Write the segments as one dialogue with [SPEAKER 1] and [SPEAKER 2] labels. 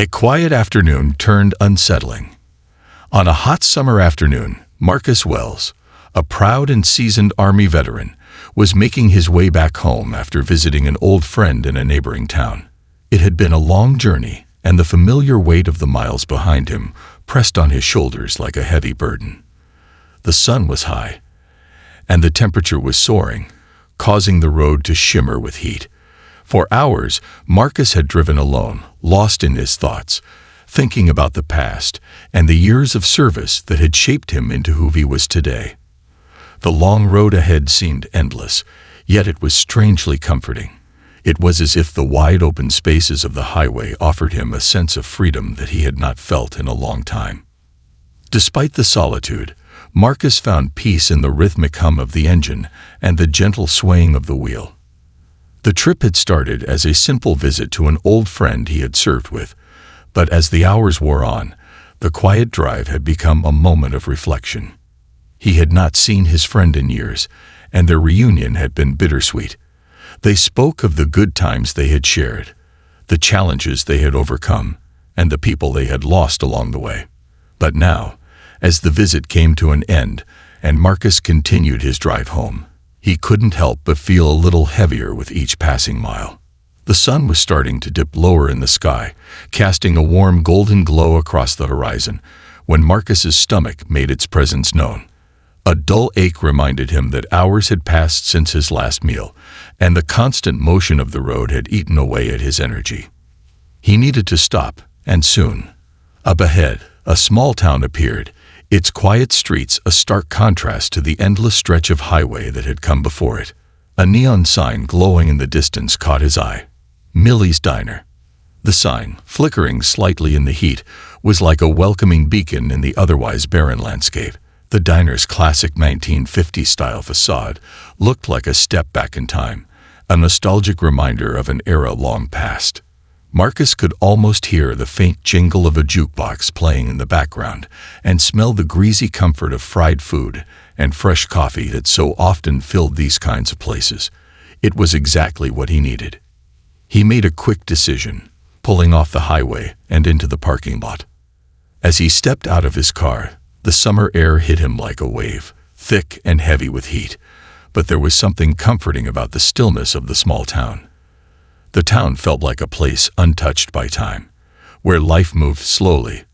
[SPEAKER 1] A quiet afternoon turned unsettling. On a hot summer afternoon, Marcus Wells, a proud and seasoned Army veteran, was making his way back home after visiting an old friend in a neighboring town. It had been a long journey, and the familiar weight of the miles behind him pressed on his shoulders like a heavy burden. The sun was high, and the temperature was soaring, causing the road to shimmer with heat. For hours, Marcus had driven alone, lost in his thoughts, thinking about the past and the years of service that had shaped him into who he was today. The long road ahead seemed endless, yet it was strangely comforting. It was as if the wide open spaces of the highway offered him a sense of freedom that he had not felt in a long time. Despite the solitude, Marcus found peace in the rhythmic hum of the engine and the gentle swaying of the wheel. The trip had started as a simple visit to an old friend he had served with, but as the hours wore on, the quiet drive had become a moment of reflection. He had not seen his friend in years, and their reunion had been bittersweet. They spoke of the good times they had shared, the challenges they had overcome, and the people they had lost along the way. But now, as the visit came to an end and Marcus continued his drive home, he couldn't help but feel a little heavier with each passing mile. The sun was starting to dip lower in the sky, casting a warm golden glow across the horizon, when Marcus's stomach made its presence known. A dull ache reminded him that hours had passed since his last meal, and the constant motion of the road had eaten away at his energy. He needed to stop, and soon. Up ahead, a small town appeared, its quiet streets a stark contrast to the endless stretch of highway that had come before it. A neon sign glowing in the distance caught his eye. Millie's Diner. The sign, flickering slightly in the heat, was like a welcoming beacon in the otherwise barren landscape. The diner's classic 1950s-style facade looked like a step back in time, a nostalgic reminder of an era long past. Marcus could almost hear the faint jingle of a jukebox playing in the background and smell the greasy comfort of fried food and fresh coffee that so often filled these kinds of places. It was exactly what he needed. He made a quick decision, pulling off the highway and into the parking lot. As he stepped out of his car, the summer air hit him like a wave, thick and heavy with heat, but there was something comforting about the stillness of the small town. The town felt like a place untouched by time, where life moved slowly,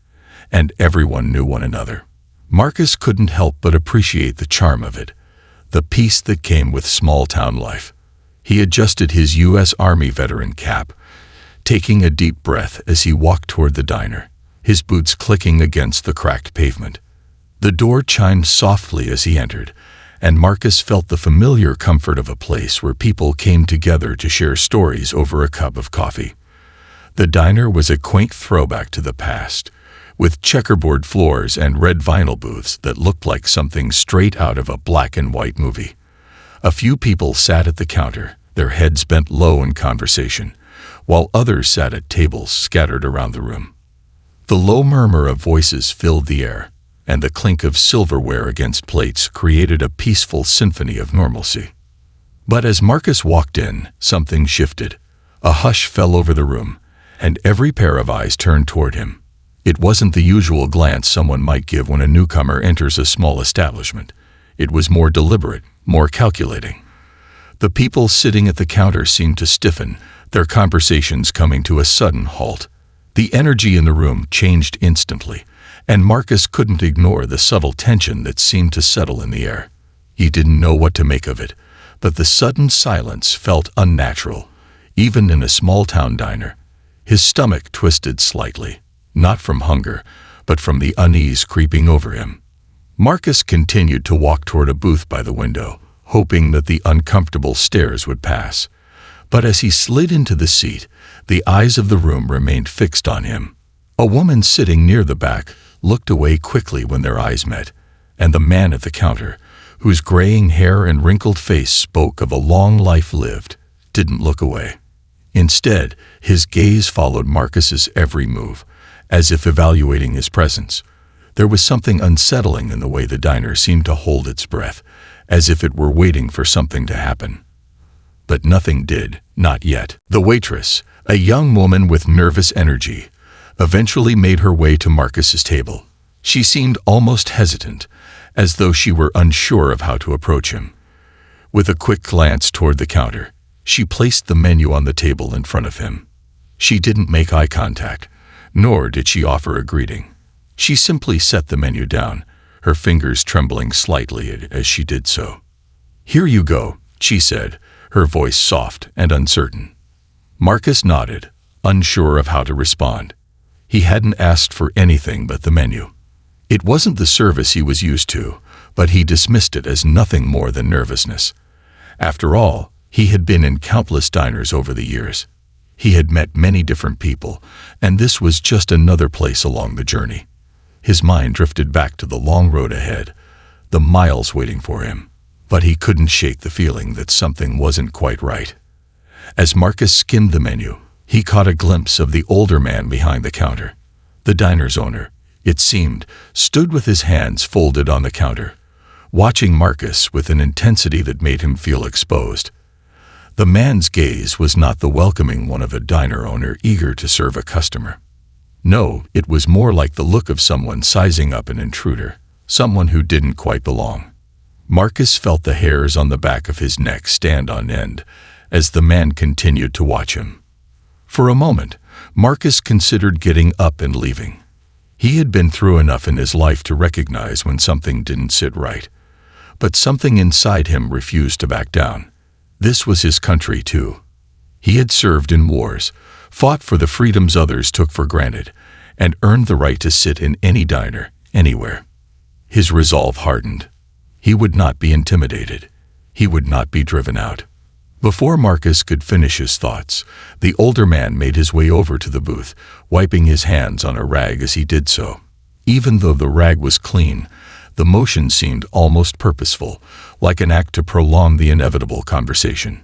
[SPEAKER 1] and everyone knew one another. Marcus couldn't help but appreciate the charm of it, the peace that came with small-town life. He adjusted his U.S. Army veteran cap, taking a deep breath as he walked toward the diner, his boots clicking against the cracked pavement. The door chimed softly as he entered, and Marcus felt the familiar comfort of a place where people came together to share stories over a cup of coffee. The diner was a quaint throwback to the past, with checkerboard floors and red vinyl booths that looked like something straight out of a black and white movie. A few people sat at the counter, their heads bent low in conversation, while others sat at tables scattered around the room. The low murmur of voices filled the air, and the clink of silverware against plates created a peaceful symphony of normalcy. But as Marcus walked in, something shifted. A hush fell over the room, and every pair of eyes turned toward him. It wasn't the usual glance someone might give when a newcomer enters a small establishment. It was more deliberate, more calculating. The people sitting at the counter seemed to stiffen, their conversations coming to a sudden halt. The energy in the room changed instantly, and Marcus couldn't ignore the subtle tension that seemed to settle in the air. He didn't know what to make of it, but the sudden silence felt unnatural, even in a small-town diner. His stomach twisted slightly, not from hunger, but from the unease creeping over him. Marcus continued to walk toward a booth by the window, hoping that the uncomfortable stares would pass. But as he slid into the seat, the eyes of the room remained fixed on him. A woman sitting near the back looked away quickly when their eyes met, and the man at the counter, whose graying hair and wrinkled face spoke of a long life lived, didn't look away. Instead, his gaze followed Marcus's every move, as if evaluating his presence. There was something unsettling in the way the diner seemed to hold its breath, as if it were waiting for something to happen. But nothing did, not yet. The waitress, a young woman with nervous energy, eventually made her way to Marcus's table. She seemed almost hesitant, as though she were unsure of how to approach him. With a quick glance toward the counter, she placed the menu on the table in front of him. She didn't make eye contact, nor did she offer a greeting. She simply set the menu down, her fingers trembling slightly as she did so. "Here you go," she said, her voice soft and uncertain. Marcus nodded, unsure of how to respond. He hadn't asked for anything but the menu. It wasn't the service he was used to, but he dismissed it as nothing more than nervousness. After all, he had been in countless diners over the years. He had met many different people, and this was just another place along the journey. His mind drifted back to the long road ahead, the miles waiting for him, but he couldn't shake the feeling that something wasn't quite right. As Marcus skimmed the menu, he caught a glimpse of the older man behind the counter. The diner's owner, it seemed, stood with his hands folded on the counter, watching Marcus with an intensity that made him feel exposed. The man's gaze was not the welcoming one of a diner owner eager to serve a customer. No, it was more like the look of someone sizing up an intruder, someone who didn't quite belong. Marcus felt the hairs on the back of his neck stand on end as the man continued to watch him. For a moment, Marcus considered getting up and leaving. He had been through enough in his life to recognize when something didn't sit right, but something inside him refused to back down. This was his country, too. He had served in wars, fought for the freedoms others took for granted, and earned the right to sit in any diner, anywhere. His resolve hardened. He would not be intimidated. He would not be driven out. Before Marcus could finish his thoughts, the older man made his way over to the booth, wiping his hands on a rag as he did so. Even though the rag was clean, the motion seemed almost purposeful, like an act to prolong the inevitable conversation.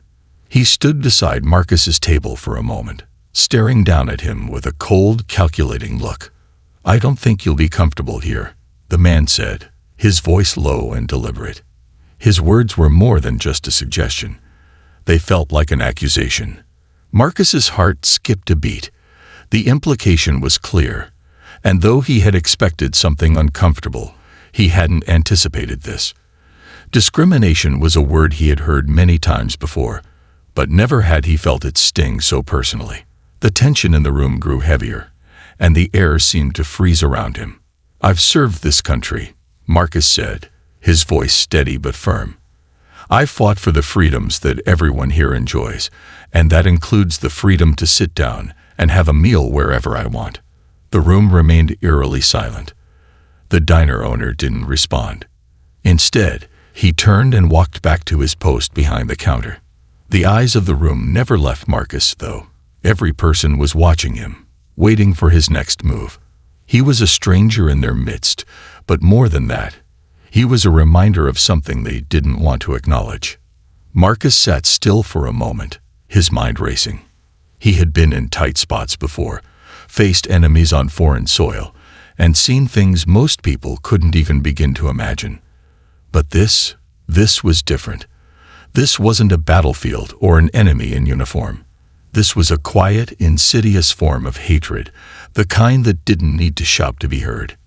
[SPEAKER 1] He stood beside Marcus's table for a moment, staring down at him with a cold, calculating look. "I don't think you'll be comfortable here," the man said, his voice low and deliberate. His words were more than just a suggestion. They felt like an accusation. Marcus's heart skipped a beat. The implication was clear, and though he had expected something uncomfortable, he hadn't anticipated this. Discrimination was a word he had heard many times before, but never had he felt it sting so personally. The tension in the room grew heavier, and the air seemed to freeze around him. "I've served this country," Marcus said, his voice steady but firm. "I've fought for the freedoms that everyone here enjoys, and that includes the freedom to sit down and have a meal wherever I want." The room remained eerily silent. The diner owner didn't respond. Instead, he turned and walked back to his post behind the counter. The eyes of the room never left Marcus, though. Every person was watching him, waiting for his next move. He was a stranger in their midst, but more than that, he was a reminder of something they didn't want to acknowledge. Marcus sat still for a moment, his mind racing. He had been in tight spots before, faced enemies on foreign soil, and seen things most people couldn't even begin to imagine. But this was different. This wasn't a battlefield or an enemy in uniform. This was a quiet, insidious form of hatred, the kind that didn't need to shout to be heard.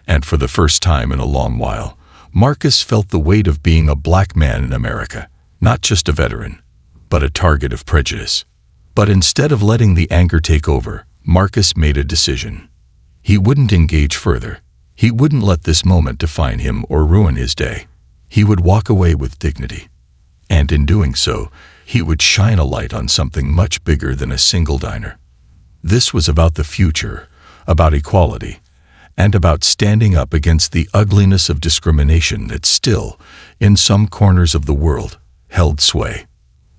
[SPEAKER 1] And for the first time in a long while, Marcus felt the weight of being a black man in America, not just a veteran, but a target of prejudice. But instead of letting the anger take over, Marcus made a decision. He wouldn't engage further. He wouldn't let this moment define him or ruin his day. He would walk away with dignity. And in doing so, he would shine a light on something much bigger than a single diner. This was about the future, about equality, and about standing up against the ugliness of discrimination that still, in some corners of the world, held sway.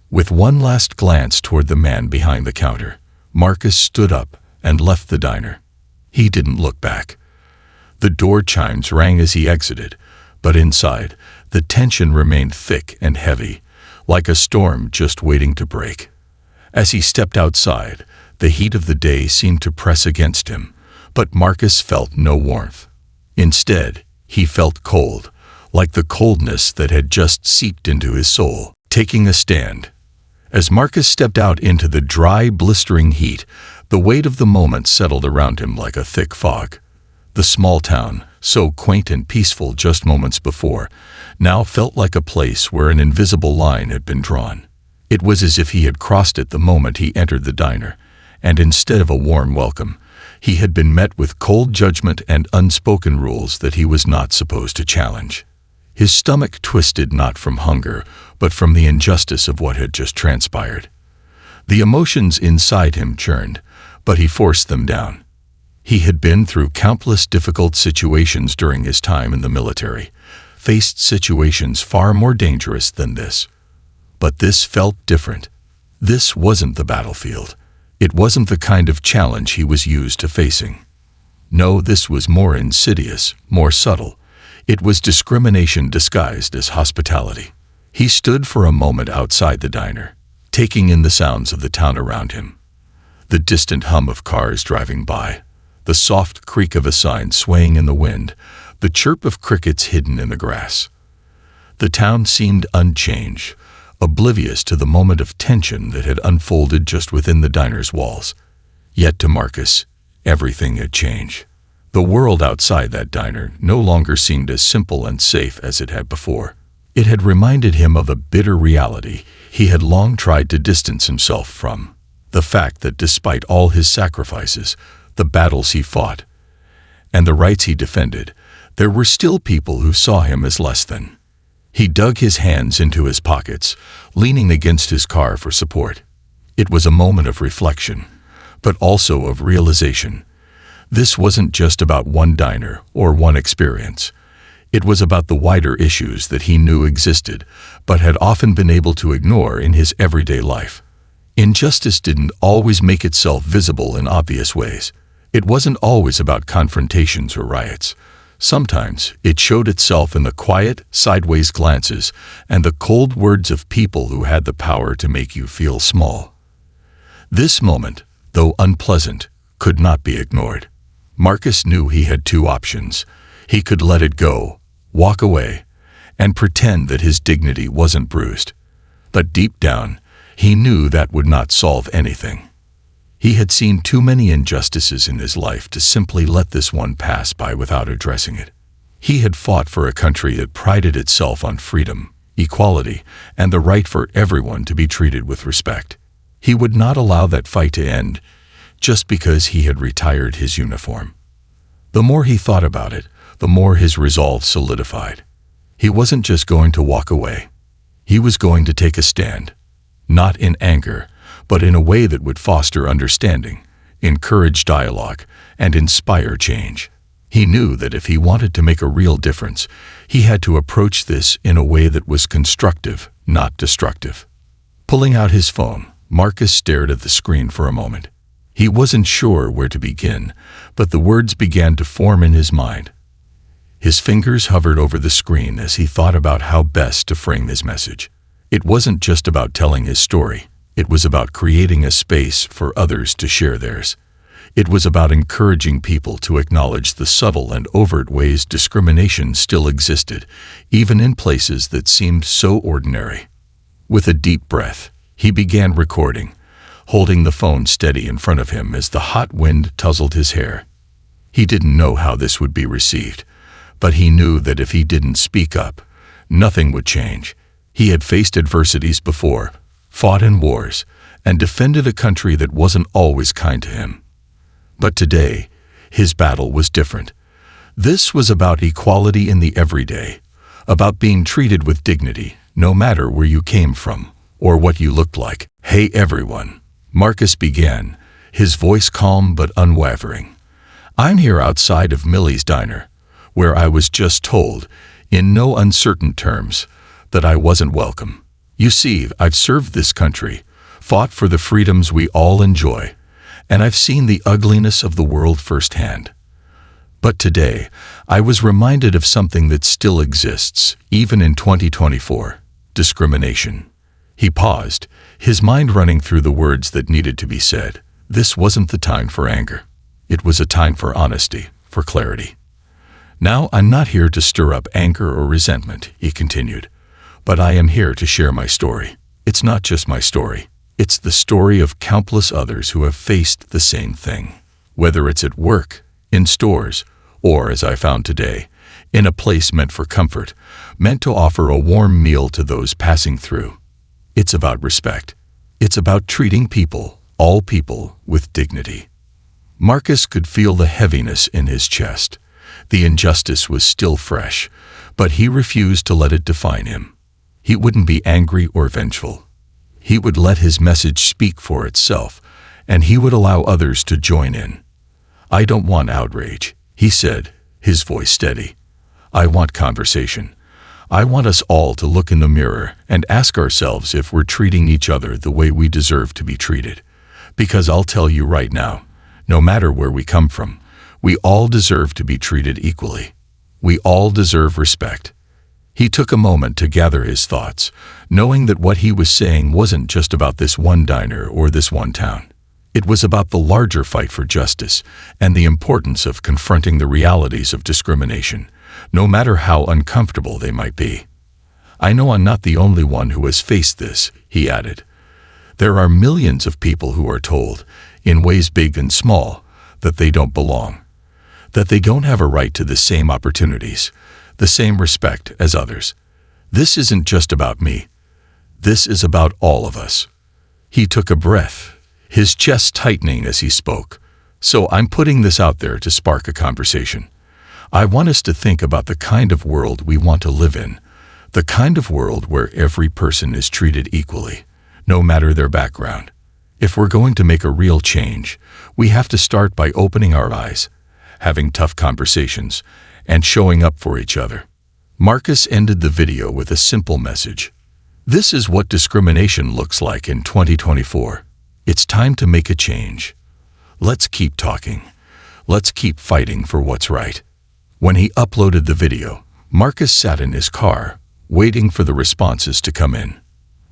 [SPEAKER 1] With one last glance toward the man behind the counter, Marcus stood up and left the diner. He didn't look back. The door chimes rang as he exited, but inside, the tension remained thick and heavy, like a storm just waiting to break. As he stepped outside, the heat of the day seemed to press against him, but Marcus felt no warmth. Instead, he felt cold, like the coldness that had just seeped into his soul. Taking a stand. As Marcus stepped out into the dry, blistering heat, The weight of the moment settled around him like a thick fog. The small town, so quaint and peaceful just moments before, now felt like a place where an invisible line had been drawn. It was as if he had crossed it the moment he entered the diner, and instead of a warm welcome, he had been met with cold judgment and unspoken rules that he was not supposed to challenge. His stomach twisted not from hunger, but from the injustice of what had just transpired. The emotions inside him churned, but he forced them down. He had been through countless difficult situations during his time in the military, faced situations far more dangerous than this. But this felt different. This wasn't the battlefield. It wasn't the kind of challenge he was used to facing. No, this was more insidious, more subtle. It was discrimination disguised as hospitality. He stood for a moment outside the diner, taking in the sounds of the town around him. The distant hum of cars driving by, the soft creak of a sign swaying in the wind, the chirp of crickets hidden in the grass. The town seemed unchanged, oblivious to the moment of tension that had unfolded just within the diner's walls. Yet to Marcus, everything had changed. The world outside that diner no longer seemed as simple and safe as it had before. It had reminded him of a bitter reality he had long tried to distance himself from. The fact that despite all his sacrifices, the battles he fought, and the rights he defended, there were still people who saw him as less than. He dug his hands into his pockets, leaning against his car for support. It was a moment of reflection, but also of realization. This wasn't just about one diner or one experience. It was about the wider issues that he knew existed, but had often been able to ignore in his everyday life. Injustice didn't always make itself visible in obvious ways. It wasn't always about confrontations or riots. Sometimes it showed itself in the quiet, sideways glances and the cold words of people who had the power to make you feel small. This moment, though unpleasant, could not be ignored. Marcus knew he had two options. He could let it go, walk away, and pretend that his dignity wasn't bruised. But deep down, he knew that would not solve anything. He had seen too many injustices in his life to simply let this one pass by without addressing it. He had fought for a country that prided itself on freedom, equality, and the right for everyone to be treated with respect. He would not allow that fight to end just because he had retired his uniform. The more he thought about it, the more his resolve solidified. He wasn't just going to walk away. He was going to take a stand, not in anger, but in a way that would foster understanding, encourage dialogue, and inspire change. He knew that if he wanted to make a real difference, he had to approach this in a way that was constructive, not destructive. Pulling out his phone, Marcus stared at the screen for a moment. He wasn't sure where to begin, but the words began to form in his mind. His fingers hovered over the screen as he thought about how best to frame his message. It wasn't just about telling his story. It was about creating a space for others to share theirs. It was about encouraging people to acknowledge the subtle and overt ways discrimination still existed, even in places that seemed so ordinary. With a deep breath, he began recording, holding the phone steady in front of him as the hot wind tousled his hair. He didn't know how this would be received, but he knew that if he didn't speak up, nothing would change. He had faced adversities before, fought in wars, and defended a country that wasn't always kind to him. But today, his battle was different. This was about equality in the everyday, about being treated with dignity, no matter where you came from or what you looked like. "Hey everyone," Marcus began, his voice calm but unwavering. "I'm here outside of Millie's Diner, where I was just told, in no uncertain terms, that I wasn't welcome. You see, I've served this country, fought for the freedoms we all enjoy, and I've seen the ugliness of the world firsthand. But today, I was reminded of something that still exists, even in 2024, discrimination." He paused, his mind running through the words that needed to be said. This wasn't the time for anger. It was a time for honesty, for clarity. "Now, I'm not here to stir up anger or resentment," he continued, "but I am here to share my story. It's not just my story. It's the story of countless others who have faced the same thing, whether it's at work, in stores, or, as I found today, in a place meant for comfort, meant to offer a warm meal to those passing through. It's about respect. It's about treating people, all people, with dignity. Marcus could feel the heaviness in his chest. The injustice was still fresh, but he refused to let it define him. He wouldn't be angry or vengeful. He would let his message speak for itself, and he would allow others to join in. "I don't want outrage," he said, his voice steady. "I want conversation. I want us all to look in the mirror and ask ourselves if we're treating each other the way we deserve to be treated. Because I'll tell you right now, no matter where we come from, we all deserve to be treated equally. We all deserve respect." He took a moment to gather his thoughts, knowing that what he was saying wasn't just about this one diner or this one town. It was about the larger fight for justice and the importance of confronting the realities of discrimination, no matter how uncomfortable they might be. "I know I'm not the only one who has faced this," he added. "There are millions of people who are told, in ways big and small, that they don't belong, that they don't have a right to the same opportunities, the same respect as others. This isn't just about me. This is about all of us." He took a breath, his chest tightening as he spoke. "So I'm putting this out there to spark a conversation. I want us to think about the kind of world we want to live in, the kind of world where every person is treated equally, no matter their background. If we're going to make a real change, we have to start by opening our eyes, having tough conversations, and showing up for each other." Marcus ended the video with a simple message. "This is what discrimination looks like in 2024. It's time to make a change. Let's keep talking. Let's keep fighting for what's right." When he uploaded the video, Marcus sat in his car, waiting for the responses to come in.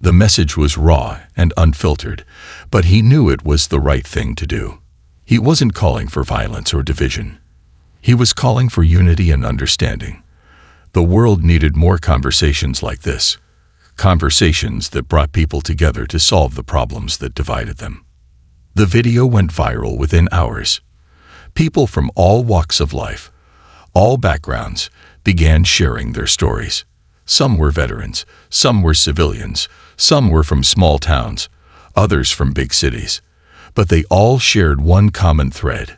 [SPEAKER 1] The message was raw and unfiltered, but he knew it was the right thing to do. He wasn't calling for violence or division. He was calling for unity and understanding. The world needed more conversations like this, conversations that brought people together to solve the problems that divided them. The video went viral within hours. People from all walks of life, all backgrounds, began sharing their stories. Some were veterans, some were civilians, some were from small towns, others from big cities. But they all shared one common thread: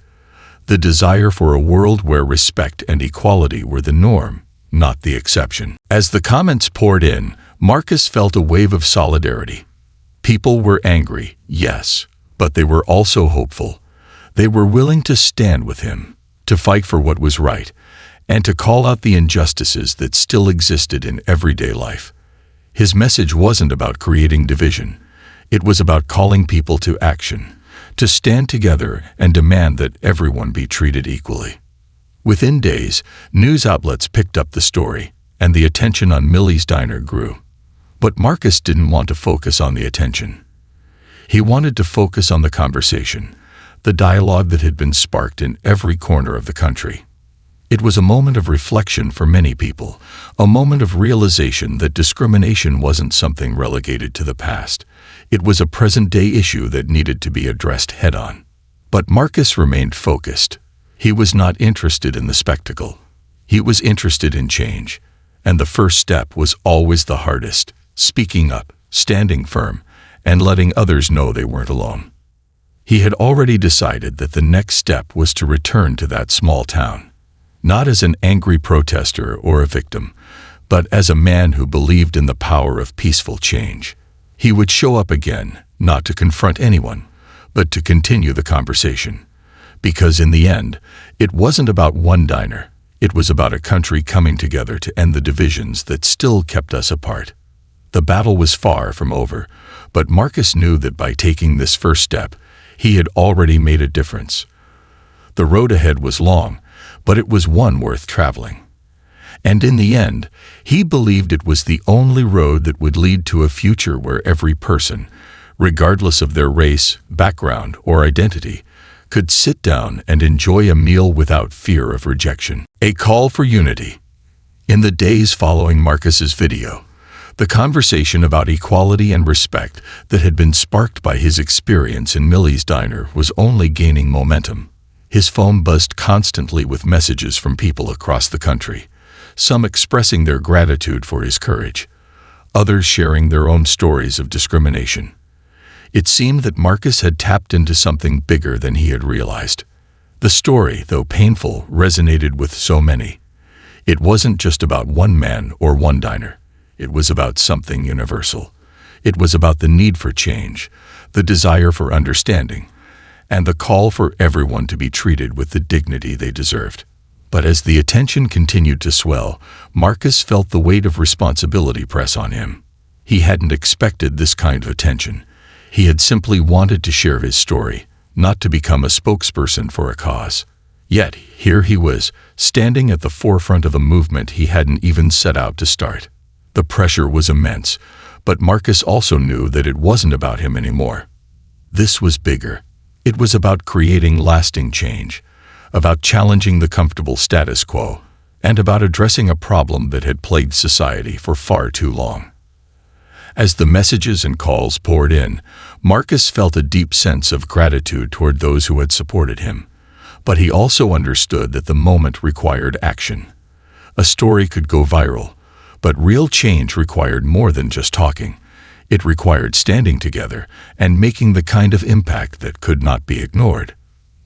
[SPEAKER 1] the desire for a world where respect and equality were the norm, not the exception. As the comments poured in, Marcus felt a wave of solidarity. People were angry, yes, but they were also hopeful. They were willing to stand with him, to fight for what was right, and to call out the injustices that still existed in everyday life. His message wasn't about creating division. It was about calling people to action, to stand together and demand that everyone be treated equally. Within days, news outlets picked up the story, and the attention on Millie's Diner grew. But Marcus didn't want to focus on the attention. He wanted to focus on the conversation, the dialogue that had been sparked in every corner of the country. It was a moment of reflection for many people, a moment of realization that discrimination wasn't something relegated to the past. It was a present-day issue that needed to be addressed head-on. But Marcus remained focused. He was not interested in the spectacle. He was interested in change. And the first step was always the hardest: speaking up, standing firm, and letting others know they weren't alone. He had already decided that the next step was to return to that small town. Not as an angry protester or a victim, but as a man who believed in the power of peaceful change. He would show up again, not to confront anyone, but to continue the conversation. Because in the end, it wasn't about one diner. It was about a country coming together to end the divisions that still kept us apart. The battle was far from over, but Marcus knew that by taking this first step, he had already made a difference. The road ahead was long, but it was one worth traveling. And in the end, he believed it was the only road that would lead to a future where every person, regardless of their race, background, or identity, could sit down and enjoy a meal without fear of rejection. A call for unity. In the days following Marcus's video, The conversation about equality and respect that had been sparked by his experience in Millie's diner was only gaining momentum. His phone buzzed constantly with messages from people across the country, some expressing their gratitude for his courage, others sharing their own stories of discrimination. It seemed that Marcus had tapped into something bigger than he had realized. The story, though painful, resonated with so many. It wasn't just about one man or one diner. It was about something universal. It was about the need for change, the desire for understanding, and the call for everyone to be treated with the dignity they deserved. But as the attention continued to swell, Marcus felt the weight of responsibility press on him. He hadn't expected this kind of attention. He had simply wanted to share his story, not to become a spokesperson for a cause. Yet, here he was, standing at the forefront of a movement he hadn't even set out to start. The pressure was immense, but Marcus also knew that it wasn't about him anymore. This was bigger. It was about creating lasting change, about challenging the comfortable status quo, and about addressing a problem that had plagued society for far too long. As the messages and calls poured in, Marcus felt a deep sense of gratitude toward those who had supported him. But he also understood that the moment required action. A story could go viral, but real change required more than just talking. It required standing together and making the kind of impact that could not be ignored.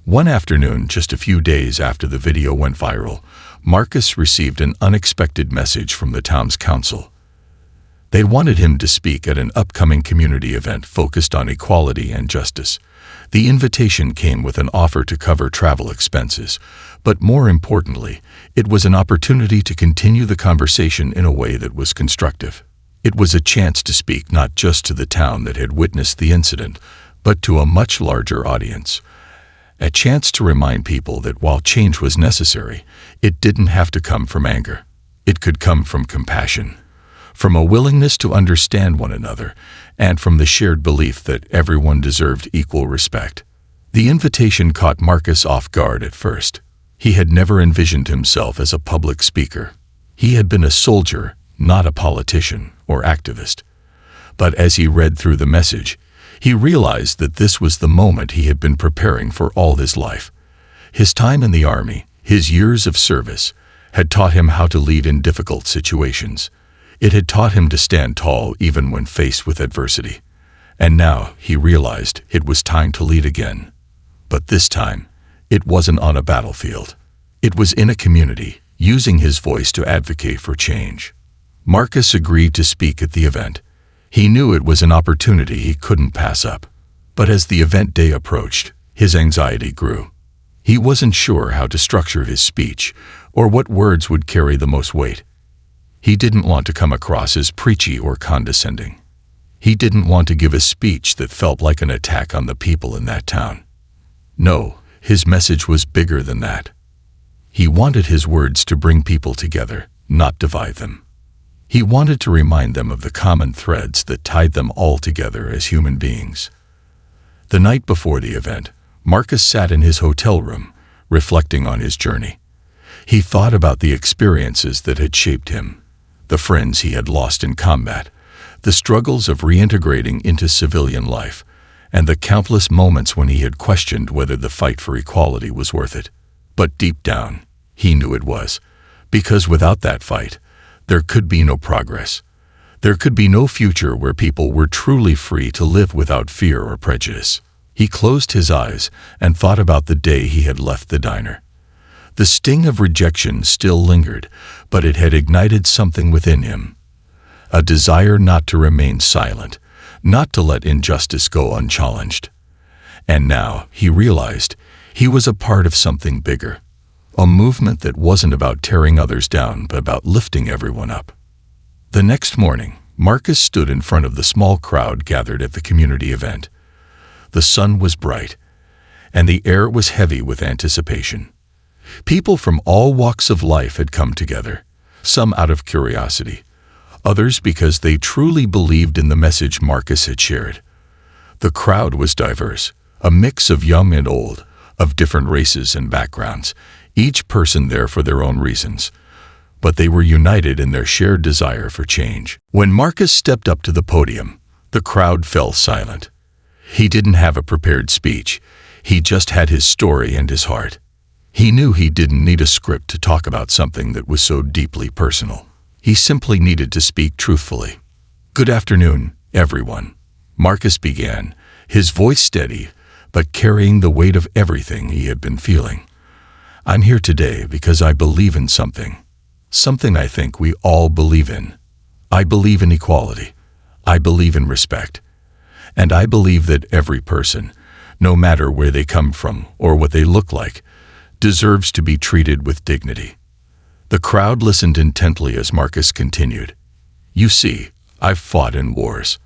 [SPEAKER 1] One afternoon, just a few days after the video went viral, Marcus received an unexpected message from the town's council. They wanted him to speak at an upcoming community event focused on equality and justice. The invitation came with an offer to cover travel expenses, but more importantly, it was an opportunity to continue the conversation in a way that was constructive. It was a chance to speak not just to the town that had witnessed the incident, but to a much larger audience. A chance to remind people that while change was necessary, it didn't have to come from anger. It could come from compassion, from a willingness to understand one another, and from the shared belief that everyone deserved equal respect. The invitation caught Marcus off guard at first. He had never envisioned himself as a public speaker. He had been a soldier, not a politician or activist. But as he read through the message, he realized that this was the moment he had been preparing for all his life. His time in the army, his years of service, had taught him how to lead in difficult situations. It had taught him to stand tall even when faced with adversity. And now he realized it was time to lead again. But this time, it wasn't on a battlefield. It was in a community, using his voice to advocate for change. Marcus agreed to speak at the event. He knew it was an opportunity he couldn't pass up. But as the event day approached, his anxiety grew. He wasn't sure how to structure his speech or what words would carry the most weight. He didn't want to come across as preachy or condescending. He didn't want to give a speech that felt like an attack on the people in that town. No, his message was bigger than that. He wanted his words to bring people together, not divide them. He wanted to remind them of the common threads that tied them all together as human beings. The night before the event, Marcus sat in his hotel room, reflecting on his journey. He thought about the experiences that had shaped him, the friends he had lost in combat, the struggles of reintegrating into civilian life, and the countless moments when he had questioned whether the fight for equality was worth it. But deep down, he knew it was, because without that fight, there could be no progress. There could be no future where people were truly free to live without fear or prejudice. He closed his eyes and thought about the day he had left the diner. The sting of rejection still lingered, but it had ignited something within him. A desire not to remain silent, not to let injustice go unchallenged. And now, he realized, he was a part of something bigger. A movement that wasn't about tearing others down, but about lifting everyone up. The next morning, Marcus stood in front of the small crowd gathered at the community event. The sun was bright, and the air was heavy with anticipation. People from all walks of life had come together, some out of curiosity, others because they truly believed in the message Marcus had shared. The crowd was diverse, a mix of young and old, of different races and backgrounds, each person there for their own reasons. but they were united in their shared desire for change. When Marcus stepped up to the podium, the crowd fell silent. He didn't have a prepared speech. He just had his story and his heart. He knew he didn't need a script to talk about something that was so deeply personal. He simply needed to speak truthfully. "Good afternoon, everyone," Marcus began, his voice steady, but carrying the weight of everything he had been feeling. "I'm here today because I believe in something I think we all believe in. I believe in equality. I believe in respect. And I believe that every person, no matter where they come from or what they look like, deserves to be treated with dignity." The crowd listened intently as Marcus continued. "You see, I've fought in wars.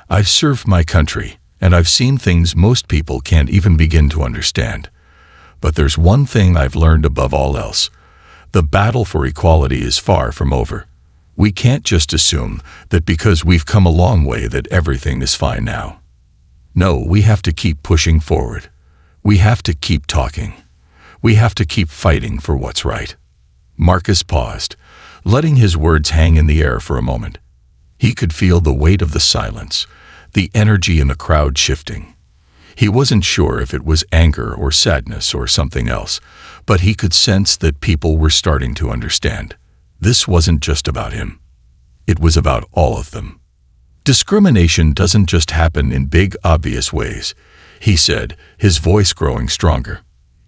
[SPEAKER 1] I've served my country, and I've seen things most people can't even begin to understand. But there's one thing I've learned above all else. The battle for equality is far from over. We can't just assume that because we've come a long way that everything is fine now. No, we have to keep pushing forward. We have to keep talking. We have to keep fighting for what's right." Marcus paused, letting his words hang in the air for a moment. He could feel the weight of the silence, the energy in the crowd shifting. He wasn't sure if it was anger or sadness or something else, but he could sense that people were starting to understand. This wasn't just about him. It was about all of them. "Discrimination doesn't just happen in big, obvious ways," he said, his voice growing stronger.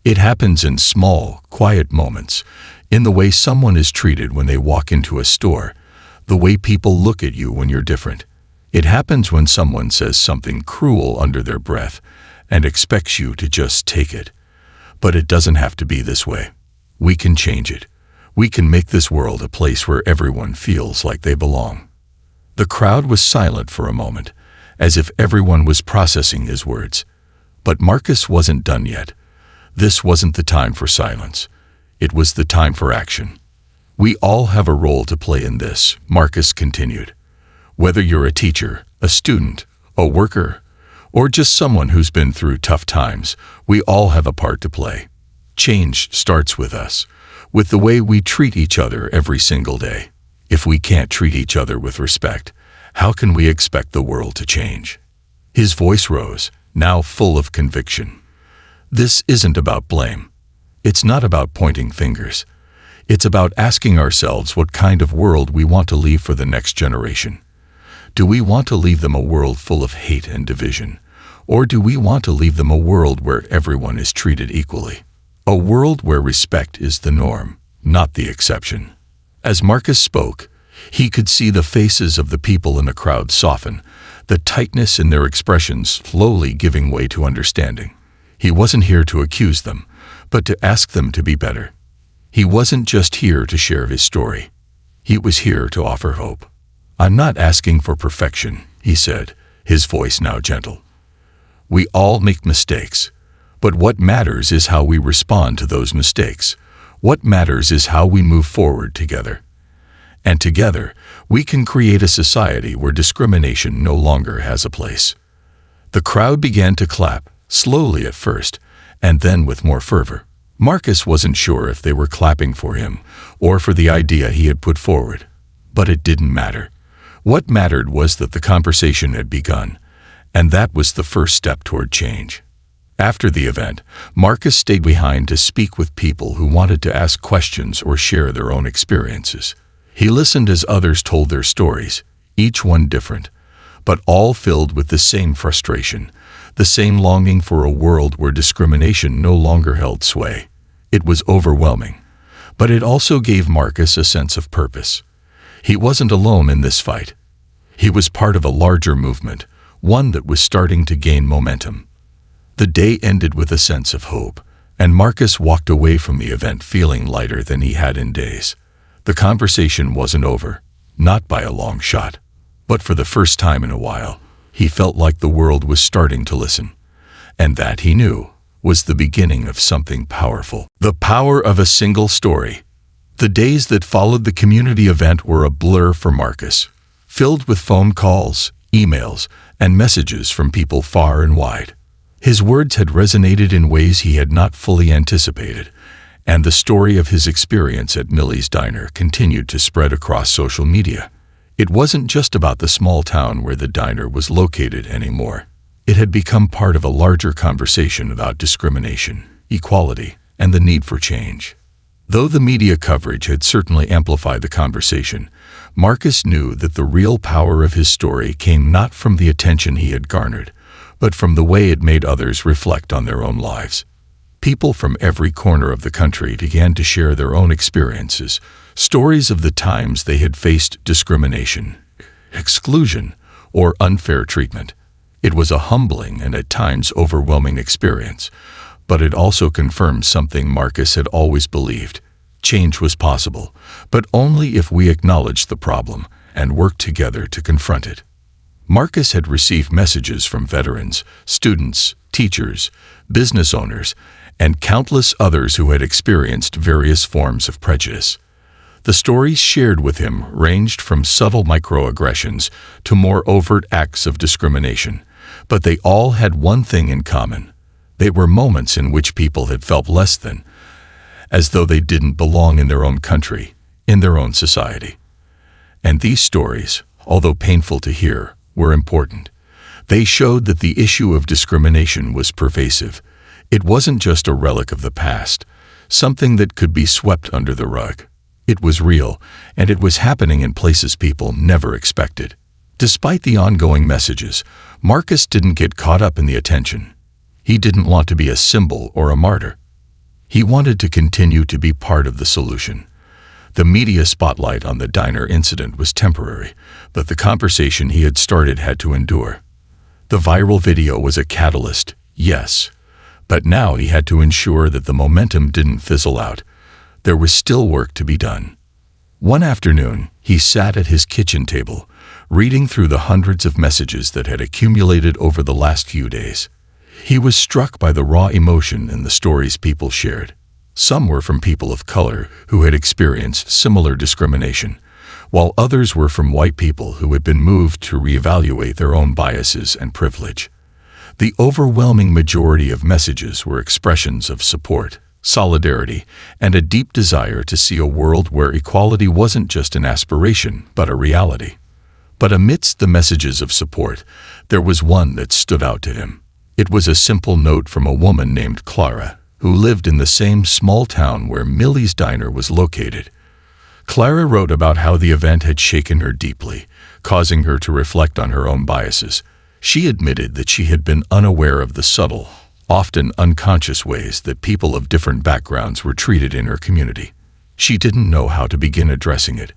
[SPEAKER 1] "It happens in small, quiet moments, in the way someone is treated when they walk into a store, the way people look at you when you're different. It happens when someone says something cruel under their breath and expects you to just take it. But it doesn't have to be this way. We can change it. We can make this world a place where everyone feels like they belong." The crowd was silent for a moment, as if everyone was processing his words. But Marcus wasn't done yet. This wasn't the time for silence. It was the time for action. "We all have a role to play in this," Marcus continued. "Whether you're a teacher, a student, a worker, or just someone who's been through tough times, we all have a part to play. Change starts with us, with the way we treat each other every single day. If we can't treat each other with respect, how can we expect the world to change?" His voice rose, now full of conviction. "This isn't about blame. It's not about pointing fingers. It's about asking ourselves what kind of world we want to leave for the next generation. Do we want to leave them a world full of hate and division? Or do we want to leave them a world where everyone is treated equally? A world where respect is the norm, not the exception?" As Marcus spoke, he could see the faces of the people in the crowd soften, the tightness in their expressions slowly giving way to understanding. He wasn't here to accuse them, but to ask them to be better. He wasn't just here to share his story. He was here to offer hope. "I'm not asking for perfection," he said, his voice now gentle. "We all make mistakes, but what matters is how we respond to those mistakes. What matters is how we move forward together. And together, we can create a society where discrimination no longer has a place." The crowd began to clap, slowly at first, and then with more fervor. Marcus wasn't sure if they were clapping for him or for the idea he had put forward, but it didn't matter. What mattered was that the conversation had begun, and that was the first step toward change. After the event, Marcus stayed behind to speak with people who wanted to ask questions or share their own experiences. He listened as others told their stories, each one different, but all filled with the same frustration, the same longing for a world where discrimination no longer held sway. It was overwhelming, but it also gave Marcus a sense of purpose. He wasn't alone in this fight. He was part of a larger movement, one that was starting to gain momentum. The day ended with a sense of hope, and Marcus walked away from the event feeling lighter than he had in days. The conversation wasn't over, not by a long shot, but for the first time in a while, he felt like the world was starting to listen. And that, he knew, was the beginning of something powerful. The power of a single story. The days that followed the community event were a blur for Marcus, filled with phone calls, emails, and messages from people far and wide. His words had resonated in ways he had not fully anticipated, And the story of his experience at Millie's Diner continued to spread across social media. It wasn't just about the small town where the diner was located anymore. It had become part of a larger conversation about discrimination, equality, and the need for change. Though the media coverage had certainly amplified the conversation, Marcus knew that the real power of his story came not from the attention he had garnered, but from the way it made others reflect on their own lives. People from every corner of the country began to share their own experiences, stories of the times they had faced discrimination, exclusion, or unfair treatment. It was a humbling and at times overwhelming experience, but it also confirmed something Marcus had always believed. Change was possible, but only if we acknowledged the problem and worked together to confront it. Marcus had received messages from veterans, students, teachers, business owners, and countless others who had experienced various forms of prejudice. The stories shared with him ranged from subtle microaggressions to more overt acts of discrimination, but they all had one thing in common. They were moments in which people had felt less than, as though they didn't belong in their own country, in their own society. And these stories, although painful to hear, were important. They showed that the issue of discrimination was pervasive. It wasn't just a relic of the past, something that could be swept under the rug. It was real, and it was happening in places people never expected. Despite the ongoing messages, Marcus didn't get caught up in the attention. He didn't want to be a symbol or a martyr. He wanted to continue to be part of the solution. The media spotlight on the diner incident was temporary, but the conversation he had started had to endure. The viral video was a catalyst, yes, but now he had to ensure that the momentum didn't fizzle out. There was still work to be done. One afternoon, he sat at his kitchen table, reading through the hundreds of messages that had accumulated over the last few days. He was struck by the raw emotion in the stories people shared. Some were from people of color who had experienced similar discrimination, while others were from white people who had been moved to reevaluate their own biases and privilege. The overwhelming majority of messages were expressions of support, solidarity, and a deep desire to see a world where equality wasn't just an aspiration, but a reality. But amidst the messages of support, there was one that stood out to him. It was a simple note from a woman named Clara, who lived in the same small town where Millie's Diner was located. Clara wrote about how the event had shaken her deeply, causing her to reflect on her own biases. She admitted that she had been unaware of the subtle, often unconscious ways that people of different backgrounds were treated in her community. She didn't know how to begin addressing it,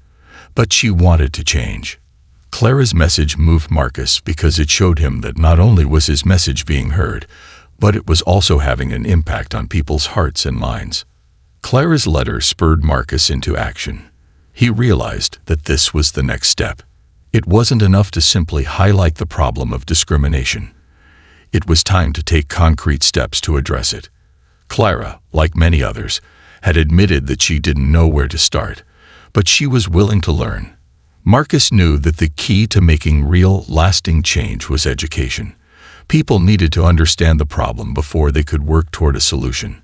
[SPEAKER 1] but she wanted to change. Clara's message moved Marcus because it showed him that not only was his message being heard, but it was also having an impact on people's hearts and minds. Clara's letter spurred Marcus into action. He realized that this was the next step. It wasn't enough to simply highlight the problem of discrimination. It was time to take concrete steps to address it. Clara, like many others, had admitted that she didn't know where to start, but she was willing to learn. Marcus knew that the key to making real, lasting change was education. People needed to understand the problem before they could work toward a solution.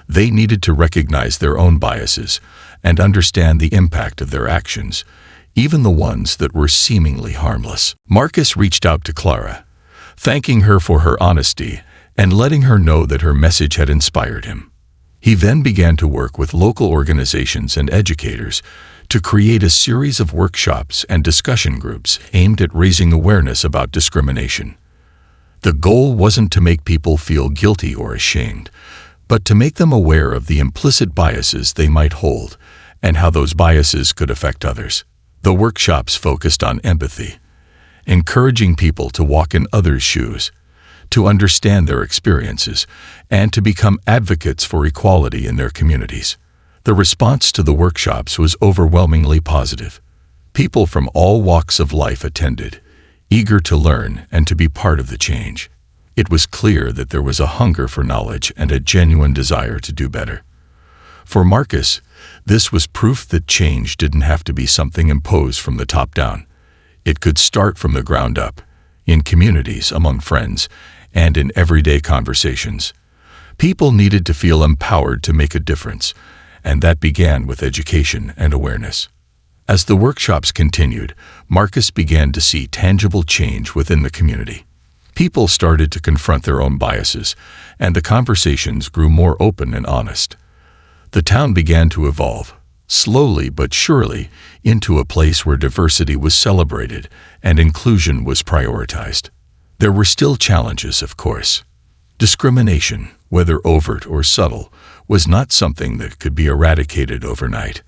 [SPEAKER 1] They needed to recognize their own biases and understand the impact of their actions, even the ones that were seemingly harmless. Marcus reached out to Clara, thanking her for her honesty and letting her know that her message had inspired him. He then began to work with local organizations and educators to create a series of workshops and discussion groups aimed at raising awareness about discrimination. The goal wasn't to make people feel guilty or ashamed, but to make them aware of the implicit biases they might hold and how those biases could affect others. The workshops focused on empathy, encouraging people to walk in others' shoes, to understand their experiences, and to become advocates for equality in their communities. The response to the workshops was overwhelmingly positive. People from all walks of life attended, eager to learn and to be part of the change. It was clear that there was a hunger for knowledge and a genuine desire to do better. For Marcus, this was proof that change didn't have to be something imposed from the top down. It could start from the ground up, in communities, among friends, and in everyday conversations. People needed to feel empowered to make a difference, and that began with education and awareness. As the workshops continued, Marcus began to see tangible change within the community. People started to confront their own biases, and the conversations grew more open and honest. The town began to evolve, slowly but surely, into a place where diversity was celebrated and inclusion was prioritized. There were still challenges, of course. Discrimination, whether overt or subtle, was not something that could be eradicated overnight.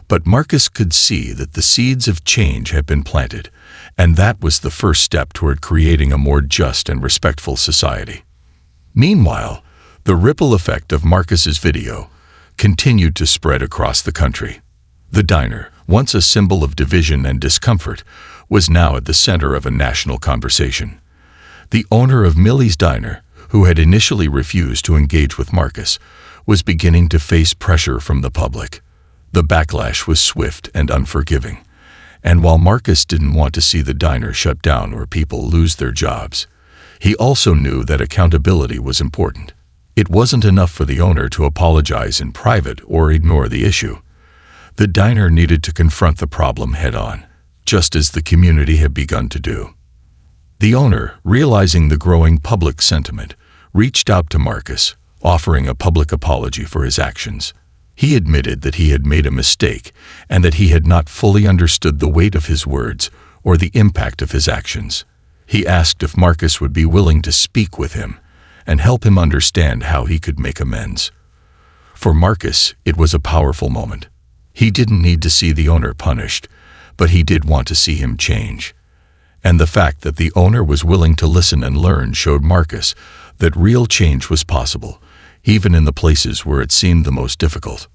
[SPEAKER 1] But Marcus could see that the seeds of change had been planted, and that was the first step toward creating a more just and respectful society. Meanwhile, the ripple effect of Marcus's video continued to spread across the country. The diner, once a symbol of division and discomfort, was now at the center of a national conversation. The owner of Millie's Diner, who had initially refused to engage with Marcus, was beginning to face pressure from the public. The backlash was swift and unforgiving, and while Marcus didn't want to see the diner shut down or people lose their jobs, he also knew that accountability was important. It wasn't enough for the owner to apologize in private or ignore the issue. The diner needed to confront the problem head-on, just as the community had begun to do. The owner, realizing the growing public sentiment, reached out to Marcus, offering a public apology for his actions. He admitted that he had made a mistake and that he had not fully understood the weight of his words or the impact of his actions. He asked if Marcus would be willing to speak with him and help him understand how he could make amends. For Marcus, it was a powerful moment. He didn't need to see the owner punished, but he did want to see him change. And the fact that the owner was willing to listen and learn showed Marcus that real change was possible, even in the places where it seemed the most difficult.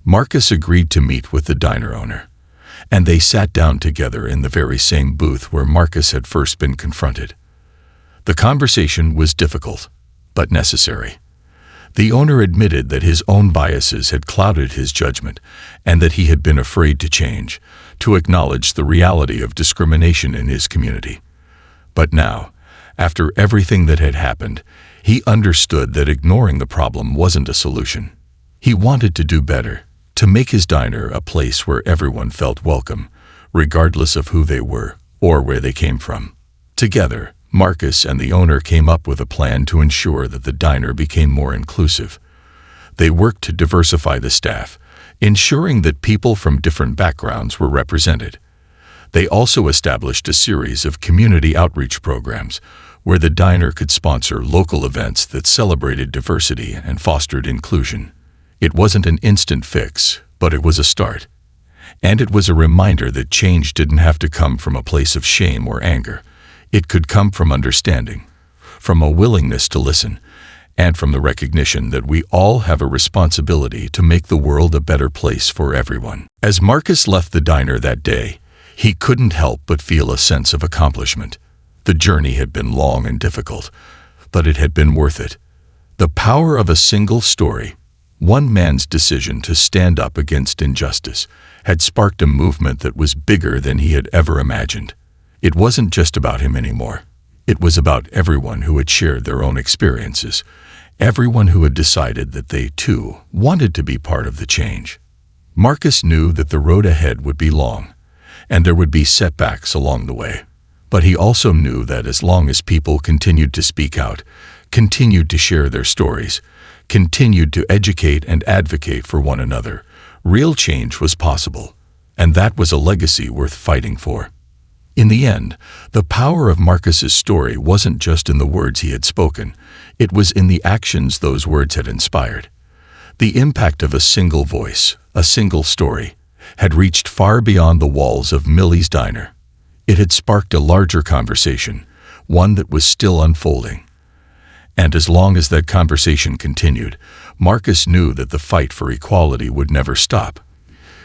[SPEAKER 1] Marcus agreed to meet with the diner owner, and they sat down together in the very same booth where Marcus had first been confronted. The conversation was difficult, but necessary. The owner admitted that his own biases had clouded his judgment and that he had been afraid to change, to acknowledge the reality of discrimination in his community. But now, after everything that had happened, he understood that ignoring the problem wasn't a solution. He wanted to do better, to make his diner a place where everyone felt welcome, regardless of who they were or where they came from. Together, Marcus and the owner came up with a plan to ensure that the diner became more inclusive. They worked to diversify the staff, ensuring that people from different backgrounds were represented. They also established a series of community outreach programs where the diner could sponsor local events that celebrated diversity and fostered inclusion. It wasn't an instant fix, but it was a start. And it was a reminder that change didn't have to come from a place of shame or anger. It could come from understanding, from a willingness to listen, and from the recognition that we all have a responsibility to make the world a better place for everyone. As Marcus left the diner that day, he couldn't help but feel a sense of accomplishment. The journey had been long and difficult, but it had been worth it. The power of a single story, one man's decision to stand up against injustice, had sparked a movement that was bigger than he had ever imagined. It wasn't just about him anymore. It was about everyone who had shared their own experiences, everyone who had decided that they, too, wanted to be part of the change. Marcus knew that the road ahead would be long, and there would be setbacks along the way. But he also knew that as long as people continued to speak out, continued to share their stories, continued to educate and advocate for one another, real change was possible, and that was a legacy worth fighting for. In the end, the power of Marcus's story wasn't just in the words he had spoken, it was in the actions those words had inspired. The impact of a single voice, a single story, had reached far beyond the walls of Millie's Diner. It had sparked a larger conversation, one that was still unfolding. And as long as that conversation continued, Marcus knew that the fight for equality would never stop.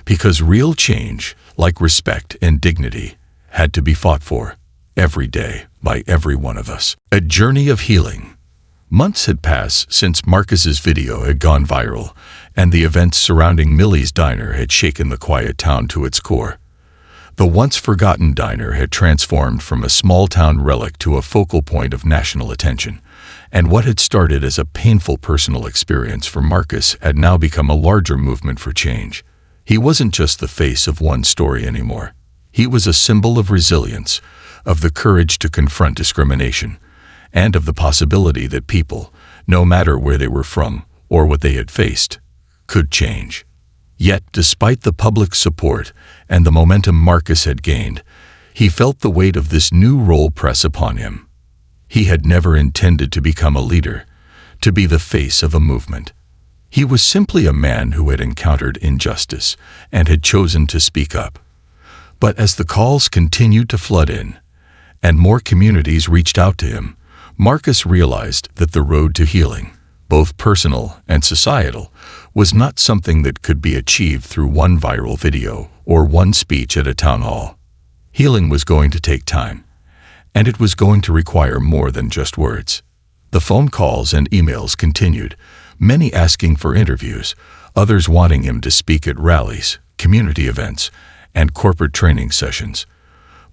[SPEAKER 1] Because real change, like respect and dignity, had to be fought for, every day, by every one of us. A journey of healing. Months had passed since Marcus's video had gone viral, and the events surrounding Millie's Diner had shaken the quiet town to its core. The once-forgotten diner had transformed from a small-town relic to a focal point of national attention, And what had started as a painful personal experience for Marcus had now become a larger movement for change. He wasn't just the face of one story anymore. He was a symbol of resilience, of the courage to confront discrimination, and of the possibility that people, no matter where they were from or what they had faced, could change. Yet, despite the public support and the momentum Marcus had gained, he felt the weight of this new role press upon him. He had never intended to become a leader, to be the face of a movement. He was simply a man who had encountered injustice and had chosen to speak up. But as the calls continued to flood in, and more communities reached out to him, Marcus realized that the road to healing, both personal and societal, was not something that could be achieved through one viral video or one speech at a town hall. Healing was going to take time, and it was going to require more than just words. The phone calls and emails continued, many asking for interviews, others wanting him to speak at rallies, community events, and corporate training sessions.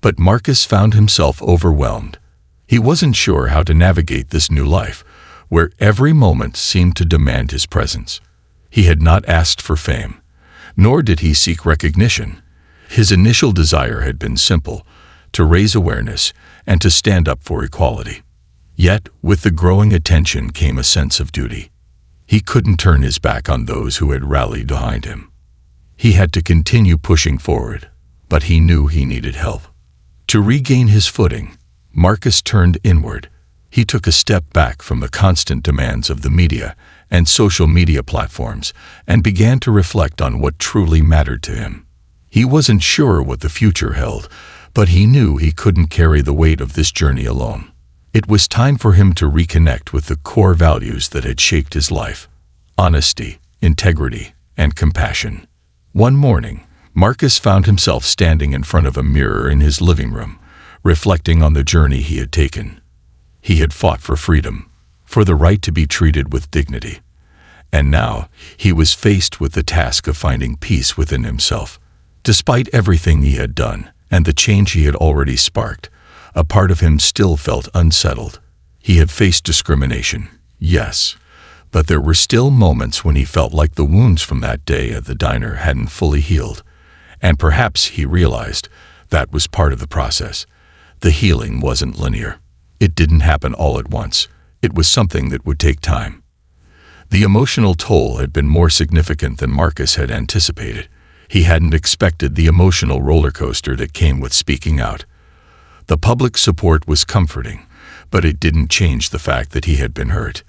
[SPEAKER 1] But Marcus found himself overwhelmed. He wasn't sure how to navigate this new life, where every moment seemed to demand his presence. He had not asked for fame, nor did he seek recognition. His initial desire had been simple: to raise awareness and to stand up for equality. Yet, with the growing attention came a sense of duty. He couldn't turn his back on those who had rallied behind him. He had to continue pushing forward, but he knew he needed help. To regain his footing, Marcus turned inward. He took a step back from the constant demands of the media and social media platforms and began to reflect on what truly mattered to him. He wasn't sure what the future held, but he knew he couldn't carry the weight of this journey alone. It was time for him to reconnect with the core values that had shaped his life: honesty, integrity, and compassion. One morning, Marcus found himself standing in front of a mirror in his living room, reflecting on the journey he had taken. He had fought for freedom, for the right to be treated with dignity. And now, he was faced with the task of finding peace within himself. Despite everything he had done, and the change he had already sparked, a part of him still felt unsettled. He had faced discrimination, yes, but there were still moments when he felt like the wounds from that day at the diner hadn't fully healed. And perhaps he realized that was part of the process. The healing wasn't linear. It didn't happen all at once. It was something that would take time. The emotional toll had been more significant than Marcus had anticipated. He hadn't expected the emotional roller coaster that came with speaking out. The public support was comforting, but it didn't change the fact that he had been hurt.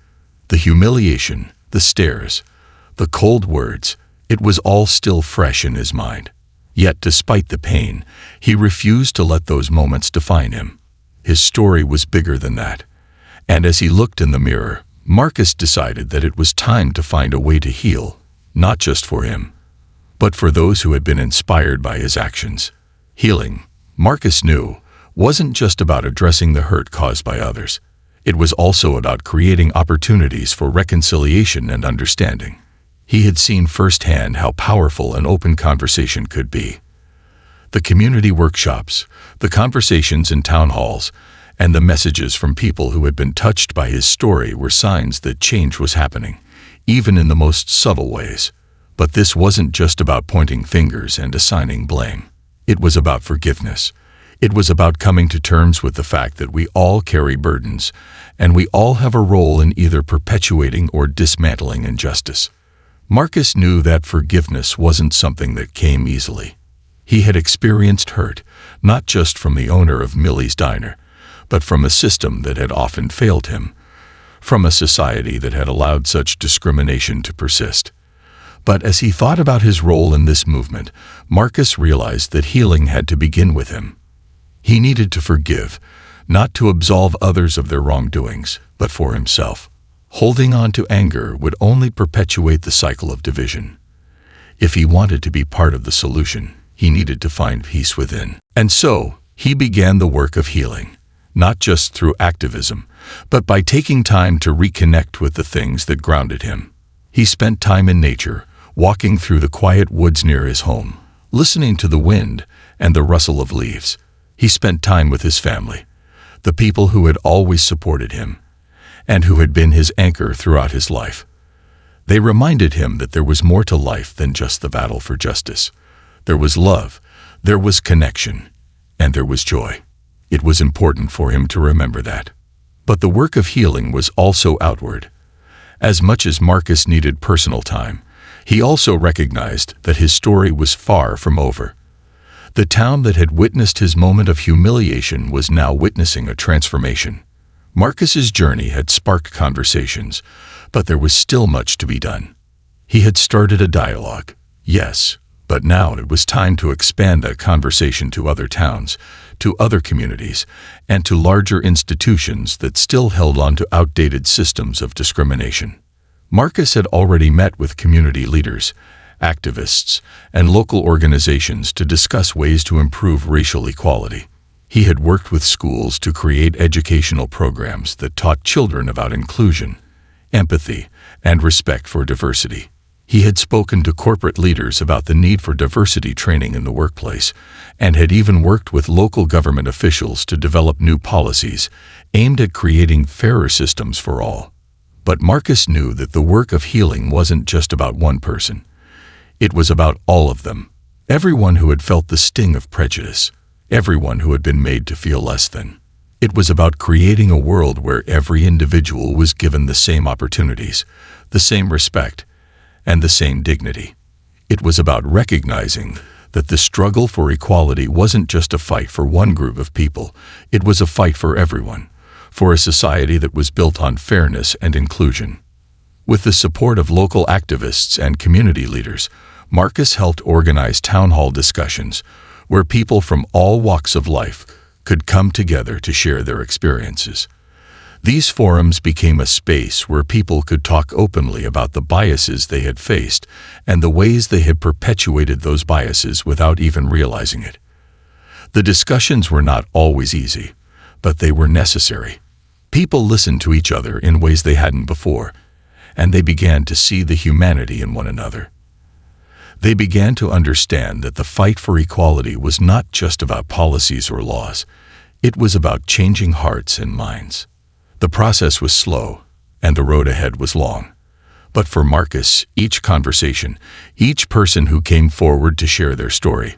[SPEAKER 1] The humiliation, the stares, the cold words, it was all still fresh in his mind. Yet despite the pain, he refused to let those moments define him. His story was bigger than that. And as he looked in the mirror, Marcus decided that it was time to find a way to heal, not just for him, but for those who had been inspired by his actions. Healing, Marcus knew, wasn't just about addressing the hurt caused by others. It was also about creating opportunities for reconciliation and understanding. He had seen firsthand how powerful an open conversation could be. The community workshops, the conversations in town halls, and the messages from people who had been touched by his story were signs that change was happening, even in the most subtle ways. But this wasn't just about pointing fingers and assigning blame. It was about forgiveness. It was about coming to terms with the fact that we all carry burdens, and we all have a role in either perpetuating or dismantling injustice. Marcus knew that forgiveness wasn't something that came easily. He had experienced hurt, not just from the owner of Millie's Diner, but from a system that had often failed him, from a society that had allowed such discrimination to persist. But as he thought about his role in this movement, Marcus realized that healing had to begin with him. He needed to forgive, not to absolve others of their wrongdoings, but for himself. Holding on to anger would only perpetuate the cycle of division. If he wanted to be part of the solution, he needed to find peace within. And so, he began the work of healing, not just through activism, but by taking time to reconnect with the things that grounded him. He spent time in nature, walking through the quiet woods near his home, listening to the wind and the rustle of leaves. He spent time with his family, the people who had always supported him. and who had been his anchor throughout his life. They reminded him that there was more to life than just the battle for justice. There was love, there was connection, and there was joy. It was important for him to remember that. But the work of healing was also outward. As much as Marcus needed personal time, he also recognized that his story was far from over. The town that had witnessed his moment of humiliation was now witnessing a transformation. Marcus's journey had sparked conversations, but there was still much to be done. He had started a dialogue, yes, but now it was time to expand that conversation to other towns, to other communities, and to larger institutions that still held on to outdated systems of discrimination. Marcus had already met with community leaders, activists, and local organizations to discuss ways to improve racial equality. He had worked with schools to create educational programs that taught children about inclusion, empathy, and respect for diversity. He had spoken to corporate leaders about the need for diversity training in the workplace, and had even worked with local government officials to develop new policies aimed at creating fairer systems for all. But Marcus knew that the work of healing wasn't just about one person. It was about all of them. Everyone who had felt the sting of prejudice, everyone who had been made to feel less than. It was about creating a world where every individual was given the same opportunities, the same respect, and the same dignity. It was about recognizing that the struggle for equality wasn't just a fight for one group of people, it was a fight for everyone, for a society that was built on fairness and inclusion. With the support of local activists and community leaders, Marcus helped organize town hall discussions where people from all walks of life could come together to share their experiences. These forums became a space where people could talk openly about the biases they had faced and the ways they had perpetuated those biases without even realizing it. The discussions were not always easy, but they were necessary. People listened to each other in ways they hadn't before, and they began to see the humanity in one another. They began to understand that the fight for equality was not just about policies or laws. It was about changing hearts and minds. The process was slow, and the road ahead was long. But for Marcus, each conversation, each person who came forward to share their story,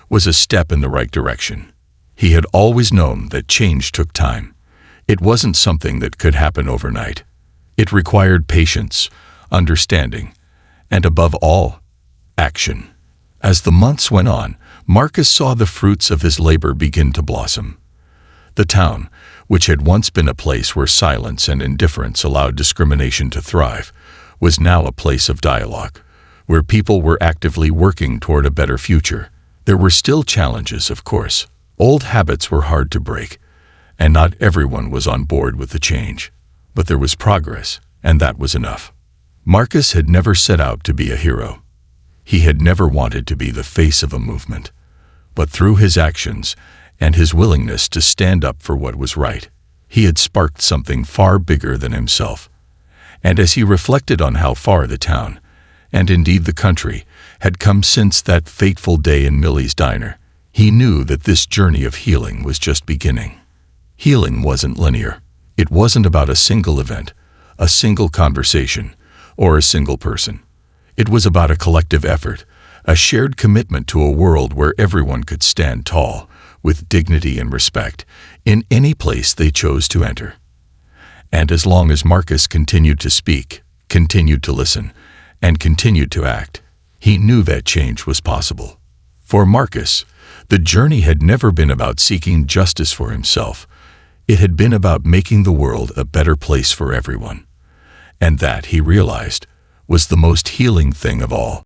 [SPEAKER 1] was a step in the right direction. He had always known that change took time. It wasn't something that could happen overnight. It required patience, understanding, and above all, action. As the months went on, Marcus saw the fruits of his labor begin to blossom. The town, which had once been a place where silence and indifference allowed discrimination to thrive, was now a place of dialogue, where people were actively working toward a better future. There were still challenges, of course. Old habits were hard to break, and not everyone was on board with the change. But there was progress, and that was enough. Marcus had never set out to be a hero. He had never wanted to be the face of a movement. But through his actions and his willingness to stand up for what was right, he had sparked something far bigger than himself. And as he reflected on how far the town, and indeed the country, had come since that fateful day in Millie's diner, he knew that this journey of healing was just beginning. Healing wasn't linear. It wasn't about a single event, a single conversation, or a single person. It was about a collective effort, a shared commitment to a world where everyone could stand tall, with dignity and respect, in any place they chose to enter. And as long as Marcus continued to speak, continued to listen, and continued to act, he knew that change was possible. For Marcus, the journey had never been about seeking justice for himself. It had been about making the world a better place for everyone. And that, he realized, was the most healing thing of all.